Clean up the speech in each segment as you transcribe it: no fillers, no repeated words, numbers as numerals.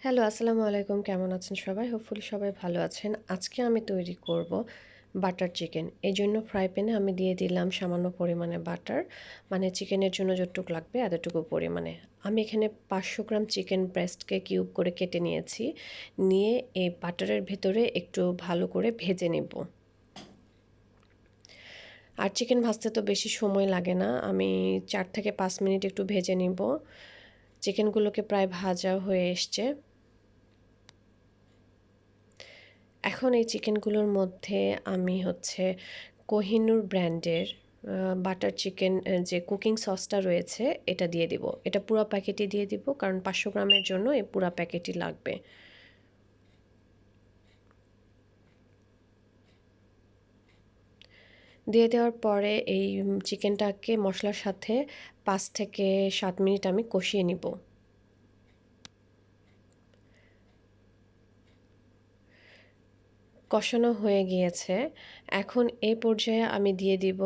Hello, আসসালামু আলাইকুম। কেমন আছেন সবাই? হোপফুলি সবাই ভালো আছেন। আজকে আমি তৈরি করব বাটার চিকেন। এজন্য ফ্রাই প্যানে আমি দিয়ে দিলাম সামান্য পরিমাণে বাটার। মানে চিকেনের জন্য যতটুকু লাগবে এতটুকু পরিমাণে। আমি এখানে 500 গ্রাম চিকেন ব্রেস্টকে কিউব করে কেটে নিয়েছি। নিয়ে এই বাটারের ভেতরে একটু ভালো করে ভেজে নেব। আর চিকেন ভাজতে তো বেশি সময় লাগে না। আমি 4 থেকে 5 মিনিট একটু ভেজে নিব। চিকেনগুলোকে প্রায় ভাজা হয়ে এসছে। এখন এই চিকেনগুলোর মধ্যে আমি কোহিনুর ব্র্যান্ডের বাটার চিকেন যে কুকিং সসটা রয়েছে এটা দিয়ে দিব। এটা পুরো প্যাকেটই দিয়ে দিব, কারণ 500 গ্রামের জন্য এই পুরো প্যাকেটই লাগবে। দিয়ে দেওয়ার পরে এই চিকেনটাকে মশলার সাথে 5 থেকে 7 মিনিট আমি কষিয়ে নিব। কষানো হয়ে গিয়েছে। এখন এই পর্যায়ে আমি দিয়ে দিব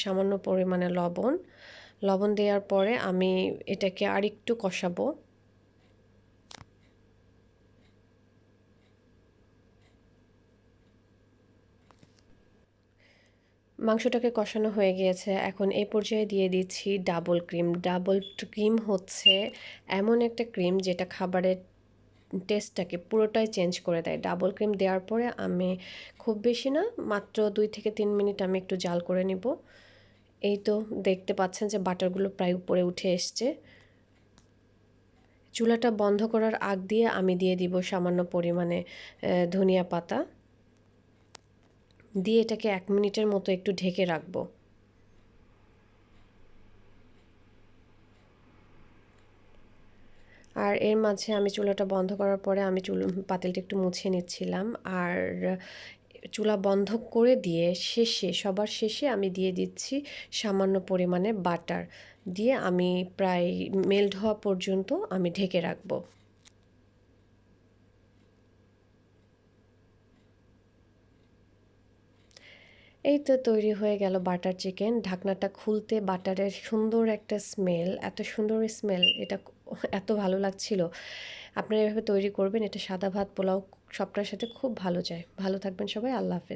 সামান্য পরিমাণে লবণ। লবণ দেওয়ার পরে আমি এটাকে আরেকটু কষাবো। মাংসটাকে কষানো হয়ে গিয়েছে। এখন এই পর্যায়ে দিয়ে দিচ্ছি ডাবল ক্রিম। ডাবল ক্রিম এমন একটা ক্রিম যেটা খাবারের টেস্টটাকে পুরোটাই চেঞ্জ করে দেয়। ডাবল ক্রিম দেওয়ার পরে আমি খুব বেশি না, মাত্র 2 থেকে 3 মিনিট আমি একটু জাল করে নিব। এই তো দেখতে পাচ্ছেন যে বাটারগুলো প্রায় উপরে উঠে এসছে। চুলাটা বন্ধ করার আগ দিয়ে আমি দিয়ে দিব সামান্য পরিমাণে ধনিয়া পাতা। দিয়ে এটাকে 1 মিনিটের মতো একটু ঢেকে রাখবো। আর এর মাঝে আমি চুলাটা বন্ধ করার পরে আমি পাতিলটা একটু মুছে নিচ্ছিলাম। আর চুলা বন্ধ করে দিয়ে সবার শেষে আমি দিয়ে দিচ্ছি সামান্য পরিমাণে বাটার। দিয়ে আমি প্রায় মেল্ট হওয়া পর্যন্ত আমি ঢেকে রাখবো। এই তো তৈরি হয়ে গেল বাটার চিকেন। ঢাকনাটা খুলতে বাটারের সুন্দর একটা স্মেল, এত সুন্দর স্মেল, এটা এত ভালো লাগছিল। আপনারা এভাবে তৈরি করবেন, এটা সাদা ভাত, পোলাও সবটার সাথে খুব ভালো যায়। ভালো থাকবেন সবাই। আল্লাহ হাফেজ।